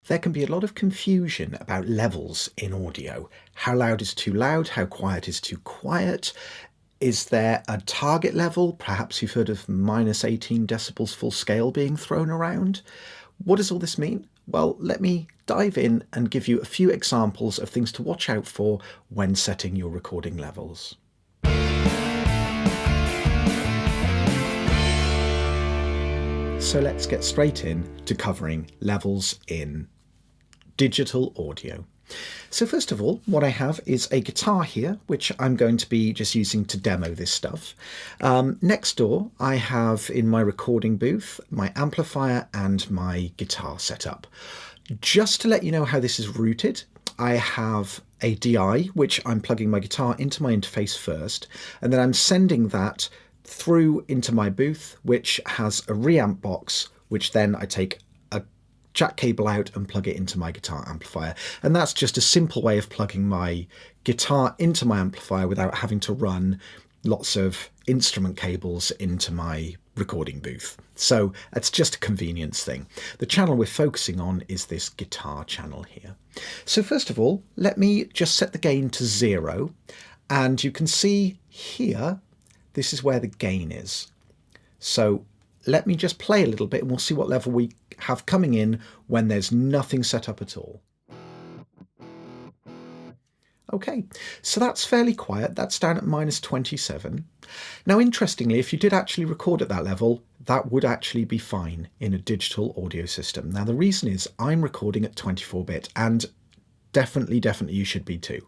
there can be a lot of confusion about levels in audio. How loud is too loud? How quiet is too quiet? Is there a target level? Perhaps you've heard of -18 decibels full scale being thrown around. What does all this mean? Well, let me dive in and give you a few examples of things to watch out for when setting your recording levels. So let's get straight in to covering levels in digital audio. So first of all, what I have is a guitar here, which I'm going to be just using to demo this stuff. Next door, I have in my recording booth, my amplifier and my guitar setup. Just to let you know how this is routed, I have a DI, which I'm plugging my guitar into my interface first, and then I'm sending that through into my booth, which has a reamp box, which then I take a jack cable out and plug it into my guitar amplifier. And that's just a simple way of plugging my guitar into my amplifier without having to run lots of instrument cables into my recording booth. So it's just a convenience thing. The channel we're focusing on is this guitar channel here. So first of all, let me just set the gain to 0. And you can see here, this is where the gain is. So let me just play a little bit and we'll see what level we have coming in when there's nothing set up at all. Okay, so that's fairly quiet. That's down at -27. Now, interestingly, if you did actually record at that level, that would actually be fine in a digital audio system. Now, the reason is I'm recording at 24-bit, and definitely you should be too.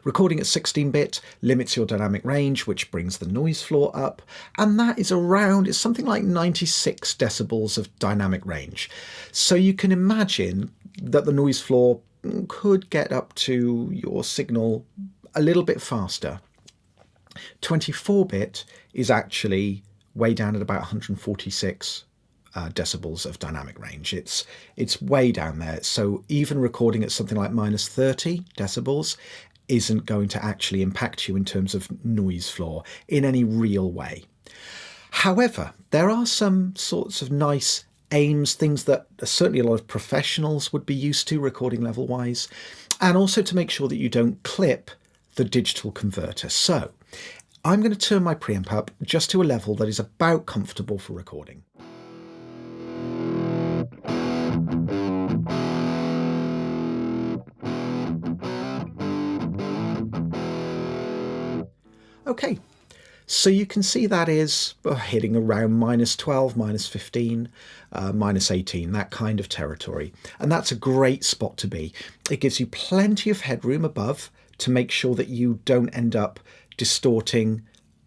Recording at 16-bit limits your dynamic range, which brings the noise floor up, and that is around, it's something like 96 decibels of dynamic range. So you can imagine that the noise floor could get up to your signal a little bit faster. 24-bit is actually way down at about 146 decibels of dynamic range. It's way down there. So even recording at something like -30 decibels isn't going to actually impact you in terms of noise floor in any real way. However, there are some sorts of nice aims, things that certainly a lot of professionals would be used to recording level wise, and also to make sure that you don't clip the digital converter. So I'm going to turn my preamp up just to a level that is about comfortable for recording. Okay, so you can see that is hitting around -12, -15, -18, that kind of territory. And that's a great spot to be. It gives you plenty of headroom above to make sure that you don't end up distorting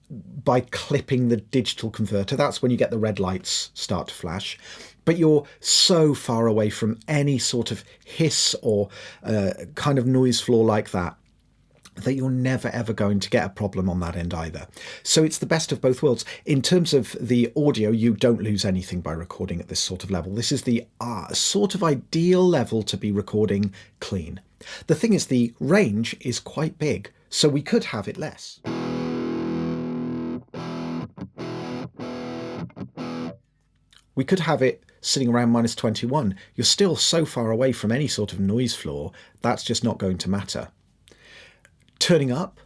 by clipping the digital converter. That's when you get the red lights start to flash. But you're so far away from any sort of hiss or kind of noise floor like that you're never ever going to get a problem on that end either. So it's the best of both worlds. In terms of the audio, you don't lose anything by recording at this sort of level. This is the sort of ideal level to be recording clean. The thing is, the range is quite big, so we could have it less. We could have it sitting around -21. You're still so far away from any sort of noise floor, that's just not going to matter. Turning up,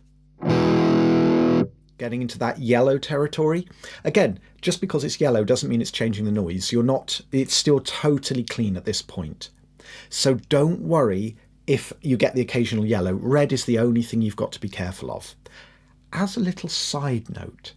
getting into that yellow territory. Again, just because it's yellow doesn't mean it's changing the noise. It's still totally clean at this point. So don't worry if you get the occasional yellow. Red is the only thing you've got to be careful of. As a little side note,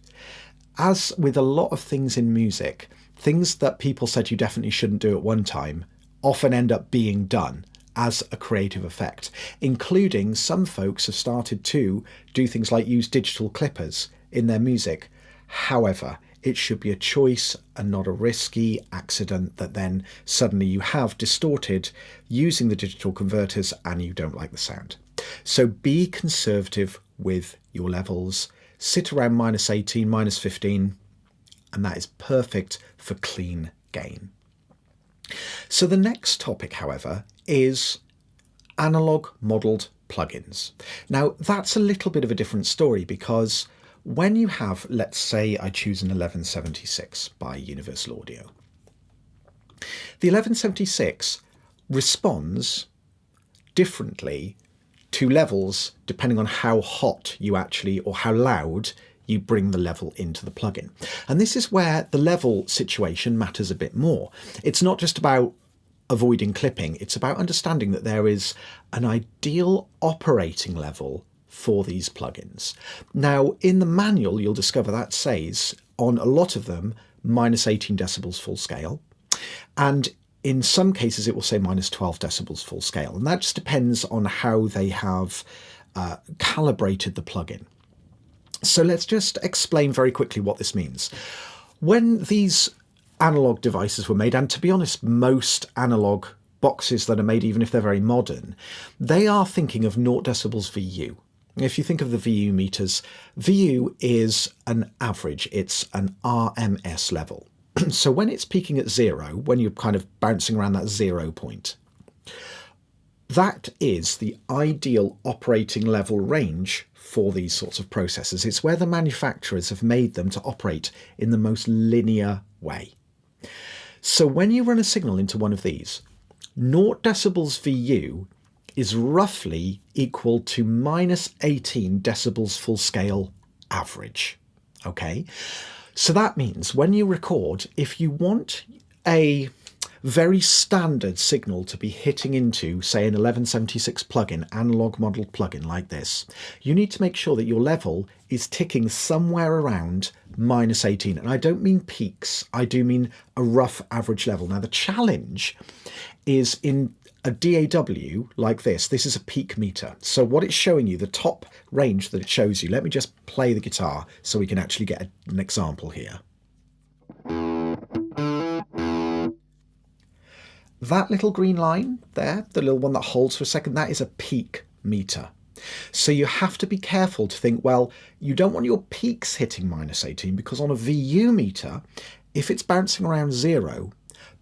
as with a lot of things in music, things that people said you definitely shouldn't do at one time often end up being done as a creative effect, including some folks have started to do things like use digital clippers in their music. However, it should be a choice and not a risky accident that then suddenly you have distorted using the digital converters and you don't like the sound. So be conservative with your levels. Sit around -18, -15, and that is perfect for clean gain. So the next topic, however, is analog modelled plugins. Now, that's a little bit of a different story because when you have, let's say I choose an 1176 by Universal Audio. The 1176 responds differently to levels depending on how hot you actually, or how loud you bring the level into the plugin. And this is where the level situation matters a bit more. It's not just about avoiding clipping, it's about understanding that there is an ideal operating level for these plugins. Now, in the manual, you'll discover that says on a lot of them, minus 18 decibels full scale. And in some cases, it will say minus 12 decibels full scale. And that just depends on how they have calibrated the plugin. So let's just explain very quickly what this means. When these analog devices were made, and to be honest, most analog boxes that are made, even if they're very modern, they are thinking of 0 decibels VU. If you think of the VU meters, VU is an average, it's an RMS level. So when it's peaking at 0, when you're kind of bouncing around that 0 point, that is the ideal operating level range for these sorts of processors. It's where the manufacturers have made them to operate in the most linear way. So when you run a signal into one of these, 0 decibels VU is roughly equal to minus 18 decibels full scale average. Okay, so that means when you record, if you want a very standard signal to be hitting into, say, an 1176 plugin, analog modeled plugin like this, you need to make sure that your level is ticking somewhere around minus 18. And I don't mean peaks, I do mean a rough average level. Now, the challenge is in a DAW like this. This is a peak meter. So what it's showing you, the top range that it shows you, let me just play the guitar so we can actually get an example here. That little green line there, the little one that holds for a second, that is a peak meter. So you have to be careful to think, well, you don't want your peaks hitting minus 18, because on a VU meter, if it's bouncing around 0,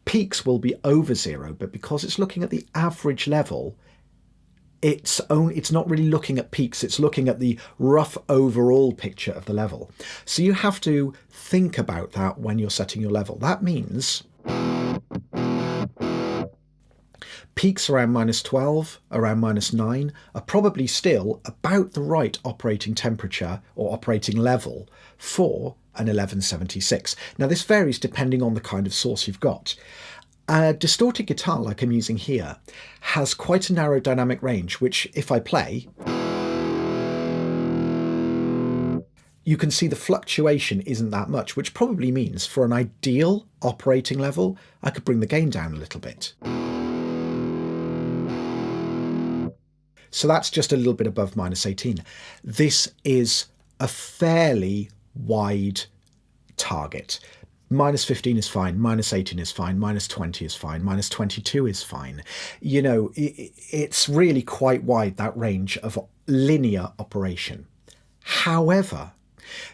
peaks will be over 0, but because it's looking at the average level, it's not really looking at peaks, it's looking at the rough overall picture of the level. So you have to think about that when you're setting your level. That means peaks around minus 12, around minus 9 are probably still about the right operating temperature or operating level for an 1176. Now this varies depending on the kind of source you've got. A distorted guitar like I'm using here has quite a narrow dynamic range, which if I play, you can see the fluctuation isn't that much, which probably means for an ideal operating level, I could bring the gain down a little bit. So that's just a little bit above minus 18. This is a fairly wide target. Minus 15 is fine, minus 18 is fine, minus 20 is fine, minus 22 is fine. You know, it's really quite wide, that range of linear operation. However,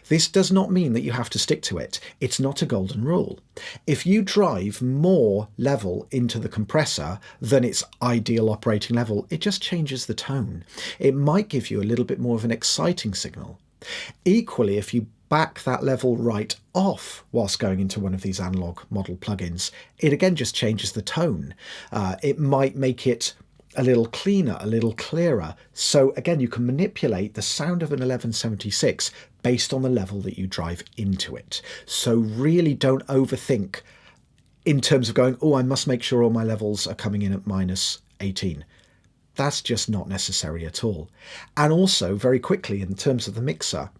this does not mean that you have to stick to it. It's not a golden rule. If you drive more level into the compressor than its ideal operating level, it just changes the tone. It might give you a little bit more of an exciting signal. Equally, if you back that level right off whilst going into one of these analog model plugins, it again just changes the tone. It might make it a little cleaner, a little clearer. So again, you can manipulate the sound of an 1176 based on the level that you drive into it. So really don't overthink in terms of going, oh, I must make sure all my levels are coming in at minus 18. That's just not necessary at all. And also, very quickly, in terms of the mixer,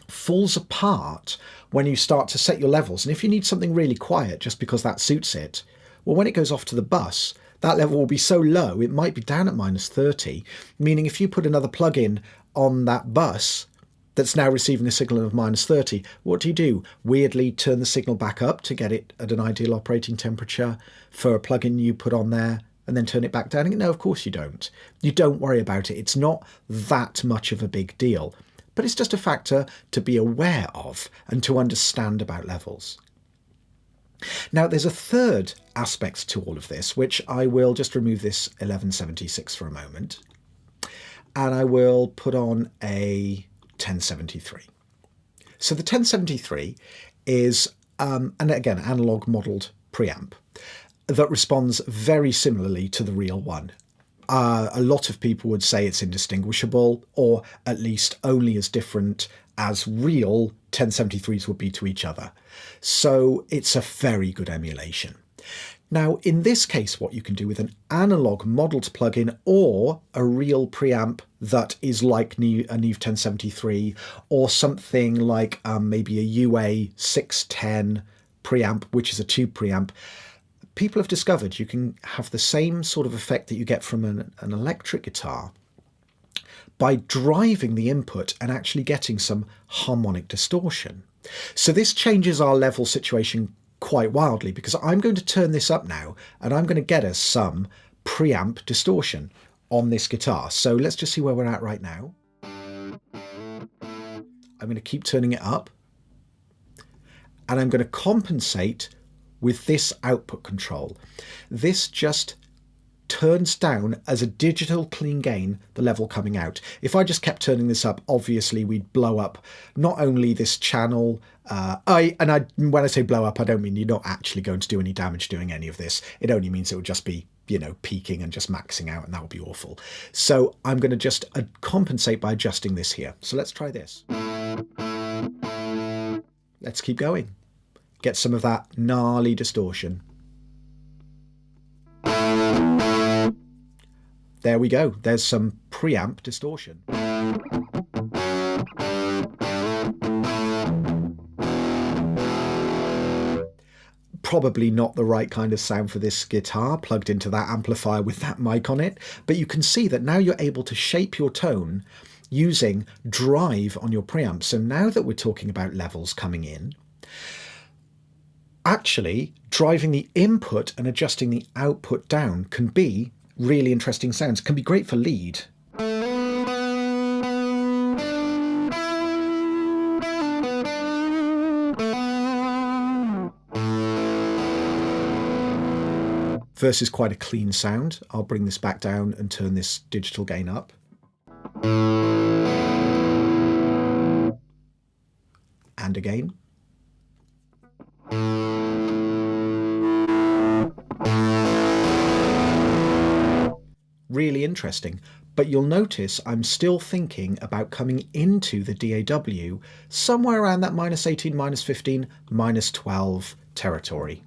falls apart when you start to set your levels. And if you need something really quiet just because that suits it, well, when it goes off to the bus, that level will be so low, it might be down at minus 30, meaning if you put another plug-in on that bus that's now receiving a signal of minus 30, what do? Weirdly turn the signal back up to get it at an ideal operating temperature for a plug-in you put on there and then turn it back down? No, of course you don't. You don't worry about it. It's not that much of a big deal, but it's just a factor to be aware of and to understand about levels. Now, there's a third aspect to all of this, which I will just remove this 1176 for a moment, and I will put on a 1073. So the 1073 is, and again, analog modelled preamp. that responds very similarly to the real one. A lot of people would say it's indistinguishable, or at least only as different as real 1073s would be to each other. So it's a very good emulation. Now, in this case, what you can do with an analog modeled plugin or a real preamp that is like a Neve 1073 or something like maybe a UA 610 preamp, which is a tube preamp, people have discovered you can have the same sort of effect that you get from an electric guitar by driving the input and actually getting some harmonic distortion. So this changes our level situation quite wildly, because I'm going to turn this up now and I'm going to get us some preamp distortion on this guitar. So let's just see where we're at right now. I'm going to keep turning it up and I'm going to compensate with this output control. This just turns down as a digital clean gain the level coming out. If I just kept turning this up, obviously we'd blow up not only this channel, when I say blow up, I don't mean you're not actually going to do any damage doing any of this. It only means it would just be, you know, peaking and just maxing out, and that would be awful. So I'm going to just compensate by adjusting this here. So let's try this. Let's keep going. Get some of that gnarly distortion. There we go. There's some preamp distortion. Probably not the right kind of sound for this guitar plugged into that amplifier with that mic on it, but you can see that now you're able to shape your tone using drive on your preamp. So now that we're talking about levels coming in, actually driving the input and adjusting the output down can be really interesting sounds. It can be great for lead. Versus quite a clean sound. I'll bring this back down and turn this digital gain up. And again. Really interesting, but you'll notice I'm still thinking about coming into the DAW somewhere around that -18, -15, -12 territory.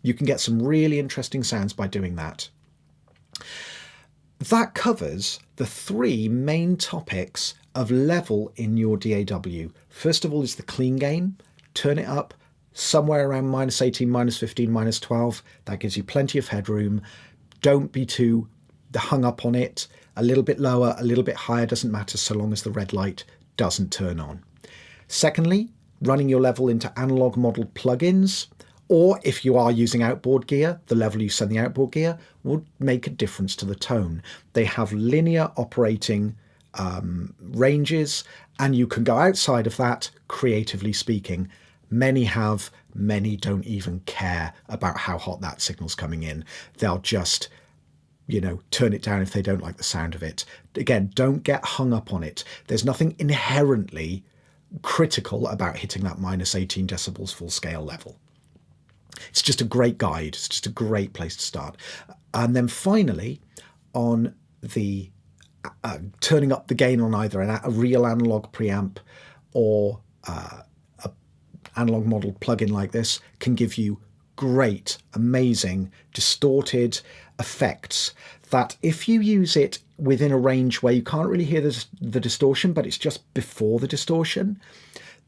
You can get some really interesting sounds by doing that. That covers the three main topics of level in your DAW. First of all is the clean gain. Turn it up somewhere around -18, -15, -12. That gives you plenty of headroom. Don't be too hung up on it. A little bit lower, a little bit higher, doesn't matter so long as the red light doesn't turn on. Secondly, running your level into analog modeled plugins, or if you are using outboard gear, the level you send the outboard gear will make a difference to the tone. They have linear operating ranges, and you can go outside of that, creatively speaking. Many have, many don't even care about how hot that signal's coming in. They'll just, you know, turn it down if they don't like the sound of it. Again, don't get hung up on it. There's nothing inherently critical about hitting that -18 decibels full scale level. It's just a great guide. It's just a great place to start. And then finally, on the turning up the gain on either a real analog preamp or a analog modeled plugin like this can give you great, amazing, distorted effects that if you use it within a range where you can't really hear the distortion, but it's just before the distortion,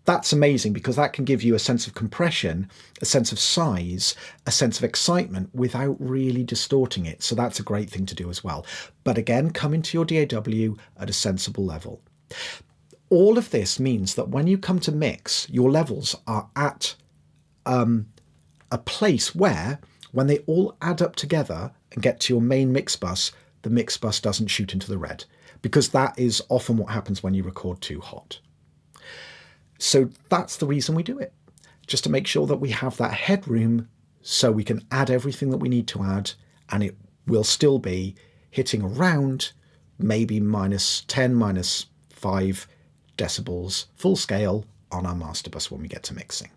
that's amazing, because that can give you a sense of compression, a sense of size, a sense of excitement without really distorting it. So that's a great thing to do as well. But again, come into your DAW at a sensible level. All of this means that when you come to mix, your levels are at a place where, when they all add up together and get to your main mix bus, the mix bus doesn't shoot into the red, because that is often what happens when you record too hot. So that's the reason we do it, just to make sure that we have that headroom so we can add everything that we need to add, and it will still be hitting around maybe -10, -5 decibels full scale on our master bus when we get to mixing.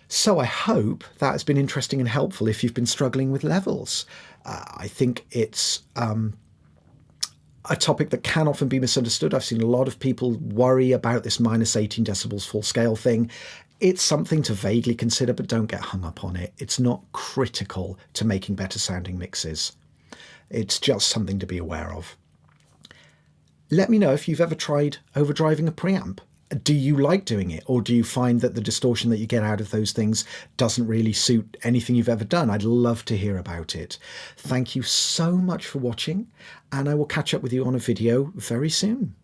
So I hope that has been interesting and helpful if you've been struggling with levels. I think it's a topic that can often be misunderstood. I've seen a lot of people worry about this minus 18 decibels full scale thing. It's something to vaguely consider, but don't get hung up on it. It's not critical to making better sounding mixes. It's just something to be aware of. Let me know if you've ever tried overdriving a preamp. Do you like doing it, or do you find that the distortion that you get out of those things doesn't really suit anything you've ever done? I'd love to hear about it. Thank you so much for watching, and I will catch up with you on a video very soon.